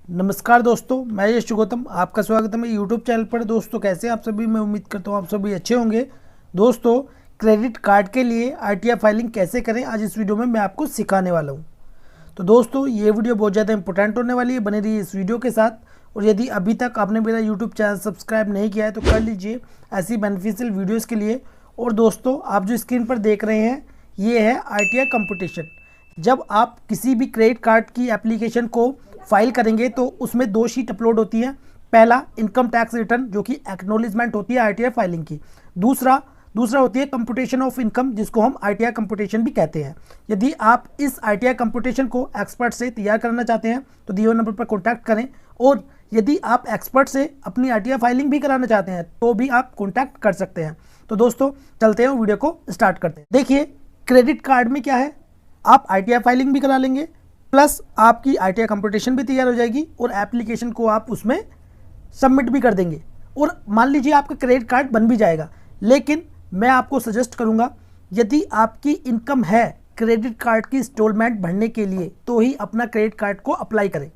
नमस्कार दोस्तों, मैं यश गौतम, आपका स्वागत है मेरे यूट्यूब चैनल पर। दोस्तों कैसे हैं आप सभी? मैं उम्मीद करता हूँ आप सभी अच्छे होंगे। दोस्तों, क्रेडिट कार्ड के लिए आरटीआई फाइलिंग कैसे करें, आज इस वीडियो में मैं आपको सिखाने वाला हूँ। तो दोस्तों ये वीडियो बहुत ज़्यादा इंपॉर्टेंट होने वाली है, बने रहिए इस वीडियो के साथ। और यदि अभी तक आपने मेरा यूट्यूब चैनल सब्सक्राइब नहीं किया है तो कर लीजिए ऐसी बेनिफिशियल वीडियोज़ के लिए। और दोस्तों आप जो स्क्रीन पर देख रहे हैं ये है आरटीआई कंपटीशन। जब आप किसी भी क्रेडिट कार्ड की एप्लीकेशन को फाइल करेंगे तो उसमें दो शीट अपलोड होती हैं। पहला इनकम टैक्स रिटर्न जो कि एक्नॉलेजमेंट होती है आरटीआई फाइलिंग की। दूसरा होती है कंप्यूटेशन ऑफ इनकम, जिसको हम आरटीआई कंप्यूटेशन भी कहते हैं। यदि आप इस आरटीआई कंप्यूटेशन को एक्सपर्ट से तैयार करना चाहते हैं तो दिए हुए नंबर पर कॉन्टैक्ट करें। और यदि आप एक्सपर्ट से अपनी आरटीआई फाइलिंग भी कराना चाहते हैं तो भी आप कॉन्टैक्ट कर सकते हैं। तो दोस्तों चलते हैं वीडियो को स्टार्ट करते हैं। देखिए क्रेडिट कार्ड में क्या है, आप आरटीआई फाइलिंग भी करा लेंगे, प्लस आपकी आरटीआई कंप्यूटेशन भी तैयार हो जाएगी और एप्लीकेशन को आप उसमें सबमिट भी कर देंगे और मान लीजिए आपका क्रेडिट कार्ड बन भी जाएगा। लेकिन मैं आपको सजेस्ट करूंगा यदि आपकी इनकम है क्रेडिट कार्ड की इंस्टॉलमेंट भरने के लिए तो ही अपना क्रेडिट कार्ड को अप्लाई करें।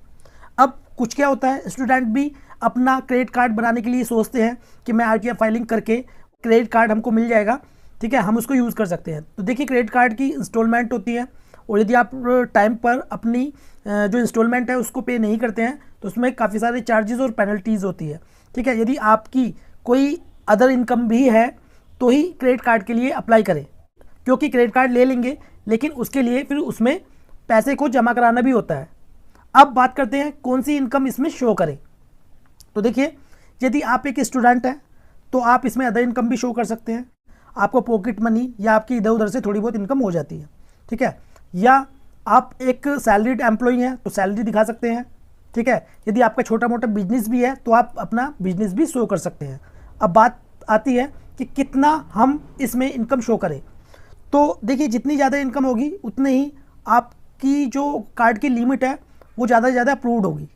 अब कुछ क्या होता है, स्टूडेंट भी अपना क्रेडिट कार्ड बनाने के लिए सोचते हैं कि मैं आरटीआई फाइलिंग करके क्रेडिट कार्ड हमको मिल जाएगा, ठीक है, हम उसको यूज़ कर सकते हैं। तो देखिए क्रेडिट कार्ड की इंस्टॉलमेंट होती है और यदि आप टाइम पर अपनी जो इंस्टॉलमेंट है उसको पे नहीं करते हैं तो उसमें काफ़ी सारे चार्जेस और पेनल्टीज़ होती है, ठीक है। यदि आपकी कोई अदर इनकम भी है तो ही क्रेडिट कार्ड के लिए अप्लाई करें, क्योंकि क्रेडिट कार्ड ले लेंगे लेकिन उसके लिए फिर उसमें पैसे को जमा कराना भी होता है। अब बात करते हैं कौन सी इनकम इसमें शो करें। तो देखिए यदि आप एक स्टूडेंट हैं तो आप इसमें अदर इनकम भी शो कर सकते हैं। आपको पॉकेट मनी या आपकी इधर उधर से थोड़ी बहुत इनकम हो जाती है, ठीक है। या आप एक सैलरीड एम्प्लॉई हैं तो सैलरी दिखा सकते हैं, ठीक है। यदि आपका छोटा मोटा बिजनेस भी है तो आप अपना बिजनेस भी शो कर सकते हैं। अब बात आती है कि कितना हम इसमें इनकम शो करें। तो देखिए जितनी ज़्यादा इनकम होगी उतने ही आपकी जो कार्ड की लिमिट है वो ज़्यादा से ज़्यादा अप्रूव्ड होगी,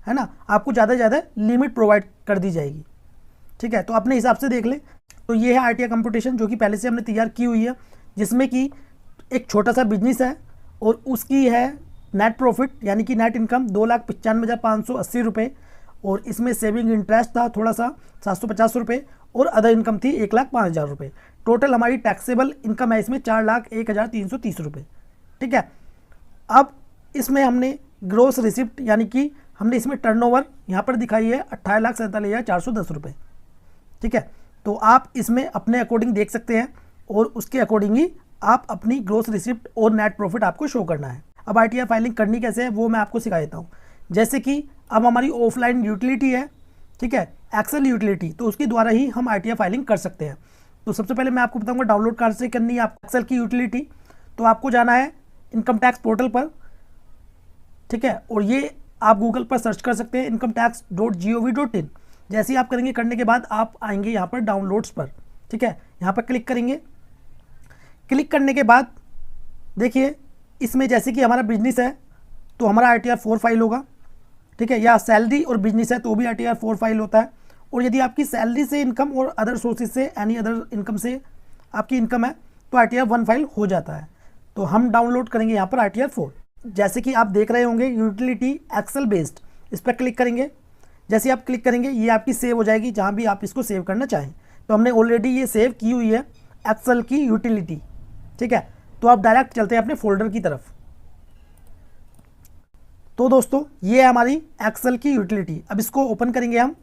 है ना। आपको ज़्यादा से ज़्यादा लिमिट प्रोवाइड कर दी जाएगी, ठीक है। तो अपने हिसाब से देख लें। तो ये है आरटीआई कंप्यूटेशन जो कि पहले से हमने तैयार की हुई है, जिसमें कि एक छोटा सा बिजनेस है और उसकी है नेट प्रॉफिट यानी कि नेट इनकम 2,95,580 रुपये, और इसमें सेविंग इंटरेस्ट था थोड़ा सा 750 रुपये और अदर इनकम थी 1,05,000 रुपये। टोटल हमारी टैक्सेबल इनकम है इसमें 4,01,330 रुपये, ठीक है। अब इसमें हमने ग्रोस रिसिप्ट यानी कि हमने इसमें टर्नओवर यहाँ पर दिखाई है 18,47,410 रुपये, ठीक है। तो आप इसमें अपने अकॉर्डिंग देख सकते हैं और उसके अकॉर्डिंग ही आप अपनी ग्रोस रिसिप्ट और नेट प्रॉफिट आपको शो करना है। अब आरटीआई फाइलिंग करनी कैसे है वो मैं आपको सिखा देता हूँ। जैसे कि अब हमारी ऑफलाइन यूटिलिटी है, ठीक है, एक्सेल यूटिलिटी, तो उसके द्वारा ही हम आरटीआई फाइलिंग कर सकते हैं। तो सबसे पहले मैं आपको बताऊंगा डाउनलोड कहाँ से करनी है आप एक्सेल की यूटिलिटी। तो आपको जाना है इनकम टैक्स पोर्टल पर, ठीक है, और ये आप गूगल पर सर्च कर सकते हैं incometax.gov.in। जैसे ही आप करेंगे, करने के बाद आप आएंगे यहाँ पर डाउनलोड्स पर, ठीक है, यहाँ पर क्लिक करेंगे। क्लिक करने के बाद देखिए इसमें जैसे कि हमारा बिजनेस है तो हमारा आरटीआर 4 फाइल होगा, ठीक है, या सैलरी और बिजनेस है तो भी आरटीआर 4 फाइल होता है। और यदि आपकी सैलरी से इनकम और अदर सोर्सेज से एनी अदर इनकम से आपकी इनकम है तो आरटीआर 1 फाइल हो जाता है। तो हम डाउनलोड करेंगे यहाँ पर आरटीआर 4। जैसे कि आप देख रहे होंगे यूटिलिटी एक्सेल बेस्ड, इस पर क्लिक करेंगे। जैसे आप क्लिक करेंगे ये आपकी सेव हो जाएगी जहाँ भी आप इसको सेव करना चाहें। तो हमने ऑलरेडी ये सेव की हुई है एक्सेल की यूटिलिटी, ठीक है। तो आप डायरेक्ट चलते हैं अपने फोल्डर की तरफ। तो दोस्तों ये है हमारी एक्सेल की यूटिलिटी। अब इसको ओपन करेंगे हम।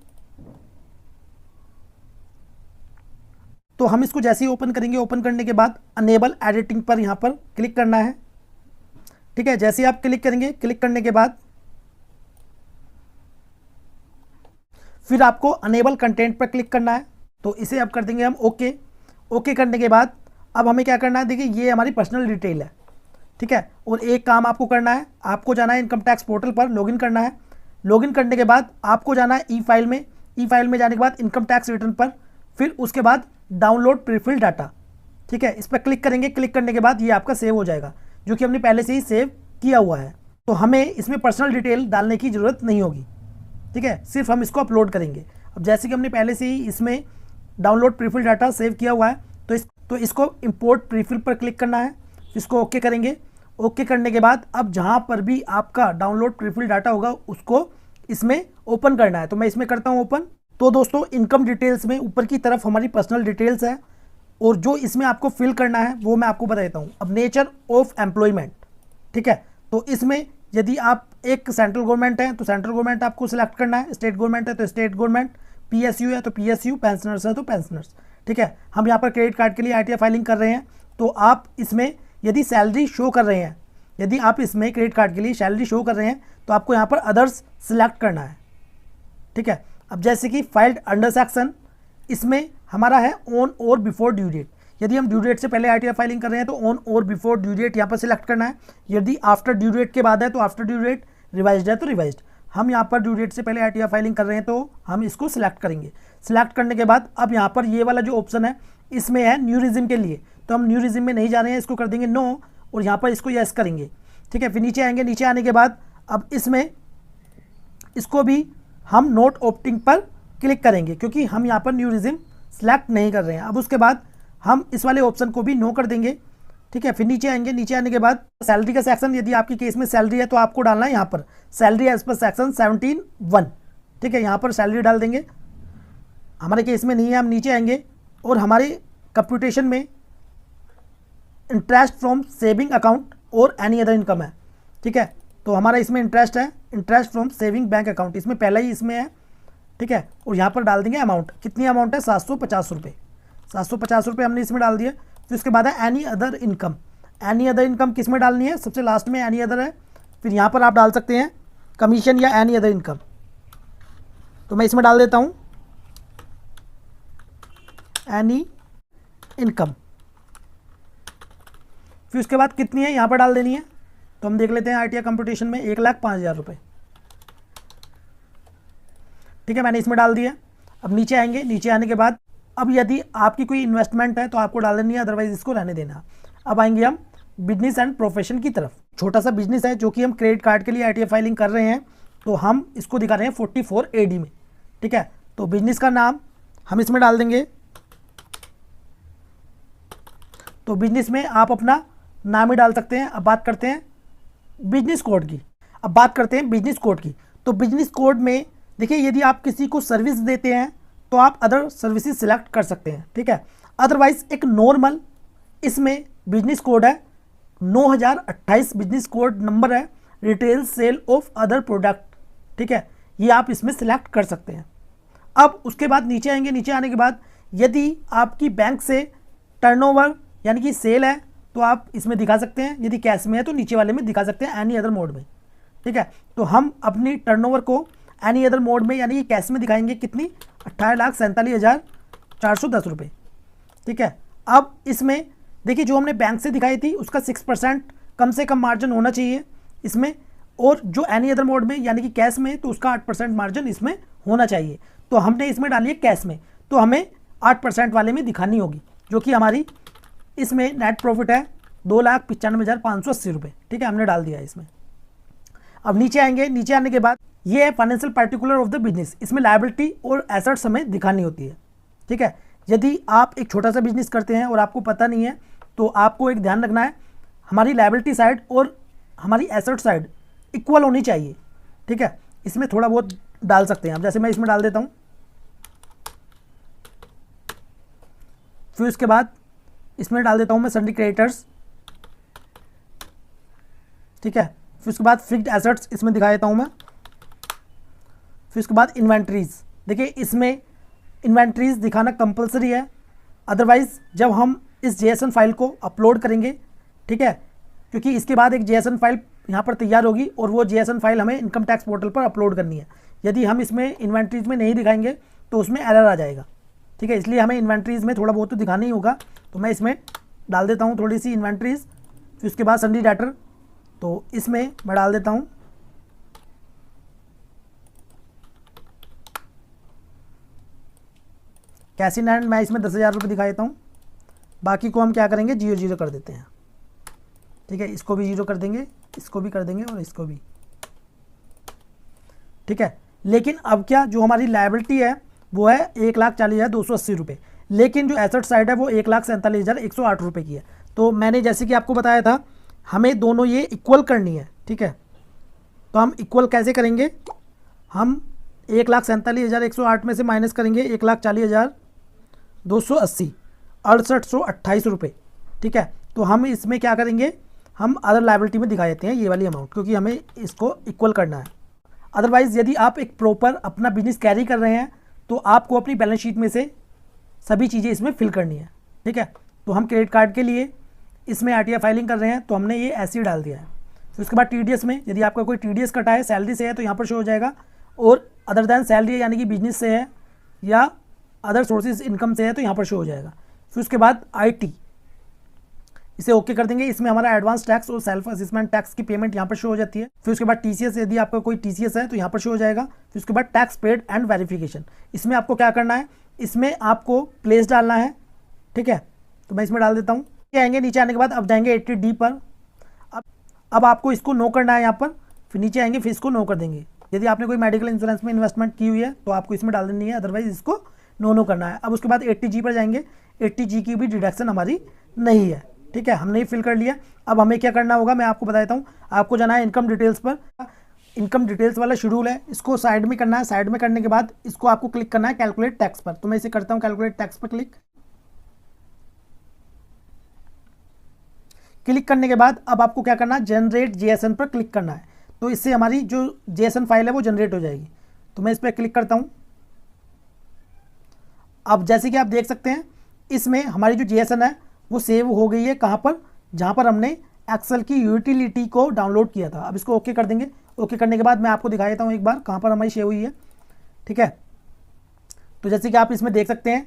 तो हम इसको जैसे ही ओपन करेंगे, ओपन करने के बाद अनेबल एडिटिंग पर यहां पर क्लिक करना है, ठीक है। जैसे ही आप क्लिक करेंगे, क्लिक करने के बाद फिर आपको अनेबल कंटेंट पर क्लिक करना है। तो इसे अब कर देंगे हम ओके। ओके करने के बाद अब हमें क्या करना है, देखिए ये हमारी पर्सनल डिटेल है, ठीक है। और एक काम आपको करना है, आपको जाना है इनकम टैक्स पोर्टल पर, लॉगिन करना है। लॉगिन करने के बाद आपको जाना है ई फाइल में। ई फाइल में जाने के बाद इनकम टैक्स रिटर्न पर, फिर उसके बाद डाउनलोड प्रीफिल डाटा, ठीक है, इस पर क्लिक करेंगे। क्लिक करने के बाद ये आपका सेव हो जाएगा जो कि हमने पहले से ही सेव किया हुआ है। तो हमें इसमें पर्सनल डिटेल डालने की ज़रूरत नहीं होगी, ठीक है, सिर्फ हम इसको अपलोड करेंगे। अब जैसे कि हमने पहले से ही इसमें डाउनलोड प्रीफिल डाटा सेव किया हुआ है तो इसको इंपोर्ट प्रीफिल पर क्लिक करना है। इसको ओके करेंगे। ओके करने के बाद अब जहाँ पर भी आपका डाउनलोड प्रीफिल डाटा होगा उसको इसमें ओपन करना है। तो मैं इसमें करता हूँ ओपन। तो दोस्तों इनकम डिटेल्स में ऊपर की तरफ हमारी पर्सनल डिटेल्स है और जो इसमें आपको फिल करना है वो मैं आपको बता देता हूँ। अब नेचर ऑफ एम्प्लॉयमेंट, ठीक है, तो इसमें यदि आप एक सेंट्रल गवर्नमेंट है तो सेंट्रल गवर्नमेंट आपको सिलेक्ट करना है, स्टेट गवर्नमेंट है तो स्टेट गवर्नमेंट, पीएसयू है तो पीएसयू, पेंशनर्स है तो पेंशनर्स, ठीक है। हम यहाँ पर क्रेडिट कार्ड के लिए आरटीआई फाइलिंग कर रहे हैं। तो आप इसमें यदि सैलरी शो कर रहे हैं, यदि आप इसमें क्रेडिट कार्ड के लिए सैलरी शो कर रहे हैं तो आपको यहाँ पर अदर्स सिलेक्ट करना है, ठीक है। अब जैसे कि फाइल्ड अंडर सेक्शन, इसमें हमारा है ऑन और बिफोर ड्यू डेट। यदि हम ड्यू डेट से पहले आरटीआई फाइलिंग कर रहे हैं तो ऑन और बिफोर ड्यू डेट यहाँ पर सिलेक्ट करना है। यदि आफ्टर ड्यू डेट के बाद है तो आफ्टर ड्यू डेट, रिवाइज्ड है तो रिवाइज्ड। हम यहाँ पर ड्यू डेट से पहले आरटीआई फाइलिंग कर रहे हैं तो हम इसको सिलेक्ट करेंगे। सिलेक्ट करने के बाद अब यहाँ पर ये वाला जो ऑप्शन है इसमें है न्यू रिज्यूम के लिए, तो हम न्यू रिज्यूम में नहीं जा रहे हैं, इसको कर देंगे नो और यहाँ पर इसको यस करेंगे, ठीक है। फिर नीचे आएंगे, नीचे आने के बाद अब इसमें इसको भी हम नोट ऑप्टिंग पर क्लिक करेंगे क्योंकि हम यहाँ पर न्यू रिज्यूम सिलेक्ट नहीं कर रहे हैं। अब उसके बाद हम इस वाले ऑप्शन को भी नो कर देंगे, ठीक है। फिर नीचे आएंगे, नीचे आने के बाद सैलरी का सेक्शन, यदि आपकी केस में सैलरी है तो आपको डालना है यहाँ पर सैलरी एज पर सेक्शन 17(1), ठीक है। यहाँ पर सैलरी डाल देंगे, हमारे केस में नहीं है। हम नीचे आएंगे और हमारे कंप्यूटेशन में इंटरेस्ट फ्रॉम सेविंग अकाउंट और एनी अदर इनकम है, ठीक है। तो हमारा इसमें इंटरेस्ट है, interest from saving bank account, इसमें पहला ही इसमें है, ठीक है। और यहाँ पर डाल देंगे अमाउंट, कितनी अमाउंट है 750 रुपये, 750 रुपये हमने इसमें डाल दिया। फिर उसके बाद है any other income, any other income किस में डालनी है, सबसे लास्ट में एनी अदर है। फिर यहाँ पर आप डाल सकते हैं कमीशन या एनी अदर इनकम, तो मैं इसमें डाल देता हूँ एनी इनकम। फिर उसके बाद कितनी है यहाँ पर डाल देनी है, तो हम देख लेते हैं आरटीआई कंप्यूटेशन में 1,05,000 रुपये, ठीक है, मैंने इसमें डाल दिया। अब नीचे आएंगे, नीचे आने के बाद अब यदि आपकी कोई इन्वेस्टमेंट है तो आपको डाल देनी है, अदरवाइज इसको रहने देना। अब आएंगे हम बिजनेस एंड प्रोफेशन की तरफ। छोटा सा बिजनेस है जो कि हम क्रेडिट कार्ड के लिए आरटीआई फाइलिंग कर रहे हैं, तो हम इसको दिखा रहे हैं 44 AD में, ठीक है। तो बिजनेस का नाम हम इसमें डाल देंगे, तो बिजनेस में आप अपना नाम ही डाल सकते हैं। अब बात करते हैं बिजनेस कोड की, अब बात करते हैं बिजनेस कोड की। तो बिजनेस कोड में देखिए, यदि आप किसी को सर्विस देते हैं तो आप अदर सर्विसेज सिलेक्ट कर सकते हैं, ठीक है। अदरवाइज एक नॉर्मल इसमें बिजनेस कोड है 9028, बिजनेस कोड नंबर है, retail sale of other product, ठीक है, ये आप इसमें सिलेक्ट कर सकते हैं। अब उसके बाद नीचे आएंगे, नीचे आने के बाद यदि आपकी बैंक से टर्नओवर यानी कि सेल है तो आप इसमें दिखा सकते हैं, यदि कैश में है तो नीचे वाले में दिखा सकते हैं एनी अदर मोड में, ठीक है। तो हम अपनी टर्नओवर को एनी अदर मोड में यानी कि कैश में दिखाएंगे, कितनी 18,47,410 रुपये, ठीक है। अब इसमें देखिए जो हमने बैंक से दिखाई थी उसका 6% कम से कम मार्जिन होना चाहिए इसमें, और जो एनी अदर मोड में यानी कि कैश में तो उसका 8% मार्जिन इसमें होना चाहिए। तो हमने इसमें डाली है कैश में, तो हमें 8% वाले में दिखानी होगी, जो कि हमारी इसमें नेट प्रॉफिट है 2,95,580 रुपये, ठीक है, हमने डाल दिया है इसमें। अब नीचे आएंगे, नीचे आने के बाद ये है financial particular of the business, इसमें लायबिलिटी और एसेट्स हमें दिखानी होती है, ठीक है। यदि आप एक छोटा सा बिजनेस करते हैं और आपको पता नहीं है तो आपको एक ध्यान रखना है, हमारी लायबिलिटी साइड और हमारी एसेट साइड इक्वल होनी चाहिए, ठीक है। इसमें थोड़ा बहुत डाल सकते हैं, अब जैसे मैं इसमें डाल देता हूँ। फिर उसके बाद इसमें डाल देता हूँ मैं सन्डी क्रेडिटर्स, ठीक है। फिर उसके बाद फिक्स्ड एसेट्स इसमें दिखा देता हूँ मैं। फिर उसके बाद इन्वेंट्रीज, देखिए इसमें इन्वेंट्रीज दिखाना कंपलसरी है, अदरवाइज जब हम इस जेएसएन फाइल को अपलोड करेंगे, ठीक है, क्योंकि इसके बाद एक जेएसएन फाइल यहाँ पर तैयार होगी और वो जेएसएन फाइल हमें इनकम टैक्स पोर्टल पर अपलोड करनी है। यदि हम इसमें इन्वेंट्रीज में नहीं दिखाएंगे तो उसमें एरर आ जाएगा, ठीक है, इसलिए हमें इन्वेंट्रीज में थोड़ा बहुत तो दिखाना ही होगा। तो मैं इसमें डाल देता हूँ थोड़ी सी इन्वेंट्रीज। फिर उसके बाद सन्डी डेटर, तो इसमें मैं डाल देता हूँ कैश इन हैंड, मैं इसमें 10,000 रुपये दिखा देता हूँ। बाकी को हम क्या करेंगे 0 कर देते हैं, ठीक है, इसको भी 0 कर देंगे, इसको भी कर देंगे और इसको भी, ठीक है। लेकिन अब क्या जो हमारी लायबिलिटी है वो है 1,40,280 रुपये, लेकिन जो एसेट साइड है वो 1,47,108 रुपये की है। तो मैंने जैसे कि आपको बताया था हमें दोनों ये इक्वल करनी है, ठीक है। तो हम इक्वल कैसे करेंगे, हम 1,47,108 में से माइनस करेंगे 1,40,280, 6828 रुपये। ठीक है, तो हम इसमें क्या करेंगे, हम अदर लायबिलिटी में दिखा देते हैं ये वाली अमाउंट, क्योंकि हमें इसको इक्वल करना है। अदरवाइज़ यदि आप एक प्रॉपर अपना बिजनेस कैरी कर रहे हैं तो आपको अपनी बैलेंस शीट में से सभी चीज़ें इसमें फिल करनी है। ठीक है, तो हम क्रेडिट कार्ड के लिए इसमें आरटीआई फाइलिंग कर रहे हैं तो हमने ये ऐसे ही डाल दिया है। तो उसके बाद टीडीएस में यदि आपका कोई टीडीएस कटा है, सैलरी से है तो यहाँ पर शो हो जाएगा, और अदर दैन सैलरी यानी कि बिजनेस से है या अदर सोर्सेज इनकम से है तो यहाँ पर शो हो जाएगा। फिर उसके बाद आईटी, इसे ओके कर देंगे। इसमें हमारा एडवांस टैक्स और सेल्फ असेसमेंट टैक्स की पेमेंट यहाँ पर शो हो जाती है। फिर उसके बाद टीसीएस, यदि आपका कोई टीसीएस है तो यहाँ पर शो हो जाएगा। फिर उसके बाद टैक्स पेड एंड वेरिफिकेशन, इसमें आपको क्या करना है, इसमें आपको प्लेस डालना है। ठीक है, तो मैं इसमें डाल देता हूँ। आएंगे नीचे आने के बाद अब जाएंगे 80D पर। अब आपको इसको नो करना है यहाँ पर, फिर नीचे आएंगे फिर इसको नो कर देंगे। यदि आपने कोई मेडिकल इंश्योरेंस में इन्वेस्टमेंट की हुई है तो आपको इसमें डाल देनी है, अदरवाइज इसको नो करना है। अब उसके बाद 80G पर जाएंगे, 80G की भी डिडक्शन हमारी नहीं है। ठीक है, हमने फिल कर लिया। अब हमें क्या करना होगा मैं आपको बता देता हूँ। आपको जाना है इनकम डिटेल्स पर, इनकम डिटेल्स वाला शेड्यूल है, इसको साइड में करना है। साइड में करने के बाद इसको आपको क्लिक करना है कैलकुलेट टैक्स पर। तो मैं इसे करता हूँ कैलकुलेट टैक्स पर क्लिक करने के बाद अब आपको क्या करना है, जनरेट जेएसएन पर क्लिक करना है। तो इससे हमारी जो जेएसएन फाइल है वो जनरेट हो जाएगी। तो मैं इस पर क्लिक करता हूँ। अब जैसे कि आप देख सकते हैं इसमें हमारी जो जेएसएन है वो सेव हो गई है। कहाँ पर, जहाँ पर हमने एक्सेल की यूटिलिटी को डाउनलोड किया था। अब इसको ओके कर देंगे। ओके करने के बाद मैं आपको दिखा देता हूँ एक बार कहाँ पर हमारी सेव हुई है। ठीक है, तो जैसे कि आप इसमें देख सकते हैं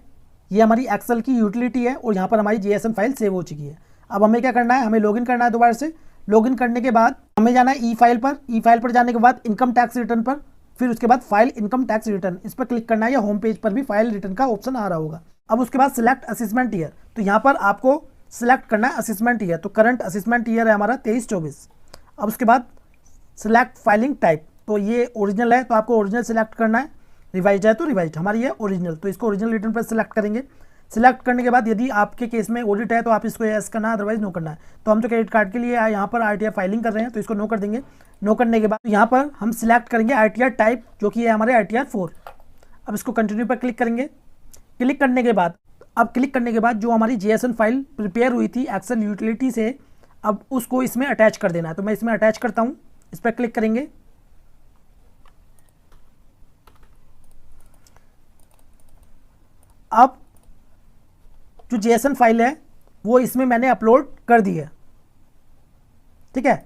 ये हमारी एक्सेल की यूटिलिटी है और यहाँ पर हमारी जेएसएन फाइल सेव हो चुकी है। अब हमें क्या करना है, हमें लॉगिन करना है दोबारा से। लॉगिन करने के बाद हमें जाना है ई फाइल पर। ई फाइल पर जाने के बाद इनकम टैक्स रिटर्न पर, फिर उसके बाद फाइल इनकम टैक्स रिटर्न, इस पर क्लिक करना है। या होम पेज पर भी फाइल रिटर्न का ऑप्शन आ रहा होगा। अब उसके बाद सिलेक्ट असेसमेंट ईयर, तो यहाँ पर आपको सिलेक्ट करना है असेसमेंट ईयर। तो करंट असेसमेंट ईयर है हमारा 23-24। अब उसके बाद सिलेक्ट फाइलिंग टाइप, तो ये ओरिजिनल है तो आपको ओरिजिनल सिलेक्ट करना है, रिवाइज है तो रिवाइज, हमारी है ओरिजिनल तो इसको ओरिजिनल रिटर्न पर सिलेक्ट करेंगे। सिलेक्ट करने के बाद यदि आपके केस में ऑडिट है तो आप इसको यस करना है, अदरवाइज नो करना है। तो हम तो क्रेडिट कार्ड के लिए यहाँ पर आरटीआर फाइलिंग कर रहे हैं तो इसको नो कर देंगे। नो करने के बाद यहाँ पर हम सिलेक्ट करेंगे आरटीआर टाइप, जो कि है हमारे आरटीआर 4। अब इसको कंटिन्यू पर क्लिक करेंगे। क्लिक करने के बाद जो हमारी जेएसएन फाइल प्रिपेयर हुई थी एक्सेल यूटिलिटी से, अब उसको इसमें अटैच कर देना है। तो मैं इसमें अटैच करता हूँ, इस पर क्लिक करेंगे। अब जो जेएसएन फाइल है वो इसमें मैंने अपलोड कर दी है। ठीक है,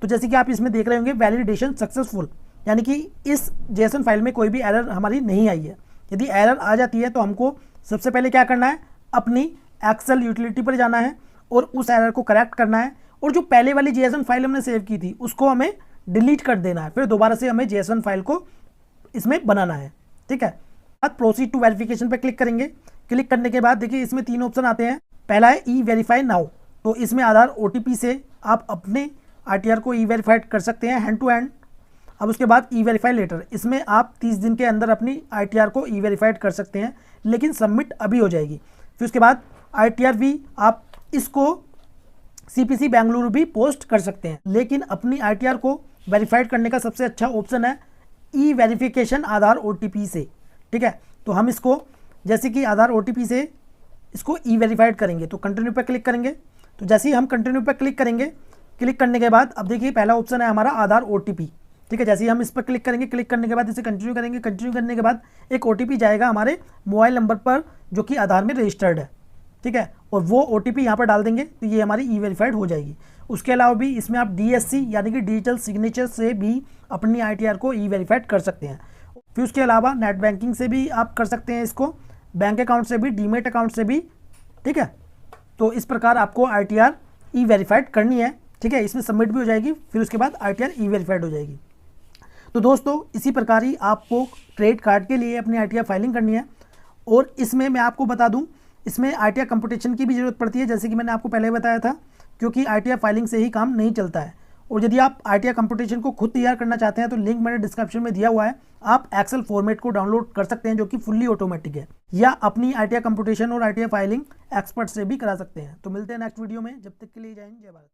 तो जैसे कि आप इसमें देख रहे होंगे वैलिडेशन सक्सेसफुल, यानी कि इस जेएसएन फाइल में कोई भी एरर हमारी नहीं आई है। यदि एरर आ जाती है तो हमको सबसे पहले क्या करना है, अपनी एक्सेल यूटिलिटी पर जाना है और उस एरर को करेक्ट करना है। और जो पहले वाली जेएसएन फाइल हमने सेव की थी उसको हमें डिलीट कर देना है, फिर दोबारा से हमें जेएसएन फाइल को इसमें बनाना है। ठीक है, बाद प्रोसीड टू वेरिफिकेशन पर क्लिक करेंगे। क्लिक करने के बाद देखिए इसमें 3 ऑप्शन आते हैं। पहला है ई वेरीफाई नाउ, तो इसमें आधार ओटीपी से आप अपने आरटीआर को ई वेरीफाइड कर सकते हैं हैंड टू हैंड। अब उसके बाद ई वेरीफाई लेटर, इसमें आप 30 दिन के अंदर अपनी आरटीआर को ई वेरीफाइड कर सकते हैं, लेकिन सबमिट अभी हो जाएगी। फिर उसके बाद आरटीआर भी आप इसको सीपीसी बेंगलुरु भी पोस्ट कर सकते हैं, लेकिन अपनी आरटीआर को वेरीफाइड करने का सबसे अच्छा ऑप्शन है ई वेरिफिकेशन आधार ओटीपी से। ठीक है, तो हम इसको जैसे कि आधार ओटीपी से इसको ई वेरीफाइड करेंगे तो कंटिन्यू पर क्लिक करेंगे। तो जैसे ही हम कंटिन्यू पर क्लिक करेंगे, क्लिक करने के बाद अब देखिए पहला ऑप्शन है हमारा आधार ओटीपी। ठीक है, जैसे ही हम इस पर क्लिक करेंगे, क्लिक करने के बाद इसे कंटिन्यू करेंगे। कंटिन्यू करने के बाद एक ओटीपी जाएगा हमारे मोबाइल नंबर पर जो कि आधार में रजिस्टर्ड है। ठीक है, और वो ओटीपी यहाँ पर डाल देंगे तो ये हमारी ई वेरीफाइड हो जाएगी। उसके अलावा भी इसमें आप डीएससी यानी कि डिजिटल सिग्नेचर से भी अपनी आरटीआर को ई वेरीफाइड कर सकते हैं। फिर उसके अलावा नेट बैंकिंग से भी आप कर सकते हैं इसको, बैंक अकाउंट से भी, डीमेट अकाउंट से भी। ठीक है, तो इस प्रकार आपको आरटीआर ई वेरीफाइड करनी है। ठीक है, इसमें सबमिट भी हो जाएगी, फिर उसके बाद आरटीआर ई वेरीफाइड हो जाएगी। तो दोस्तों इसी प्रकार ही आपको क्रेडिट कार्ड के लिए अपनी आरटीआर फाइलिंग करनी है। और इसमें मैं आपको बता दूं, इसमें आरटीआर कंपटीशन की भी ज़रूरत पड़ती है, जैसे कि मैंने आपको पहले बताया था, क्योंकि आरटीआर फाइलिंग से ही काम नहीं चलता है। और यदि आप आरटीआर कंपटीशन को खुद तैयार करना चाहते हैं तो लिंक मैंने डिस्क्रिप्शन में दिया हुआ है, आप एक्सेल फॉर्मेट को डाउनलोड कर सकते हैं जो कि फुल्ली ऑटोमेटिक है, या अपनी आरटीआर कंपटीशन और आरटीआर फाइलिंग एक्सपर्ट से भी करा सकते हैं। तो मिलते हैं नेक्स्ट वीडियो में, जब तक के लिए जय हिंद जय भारत।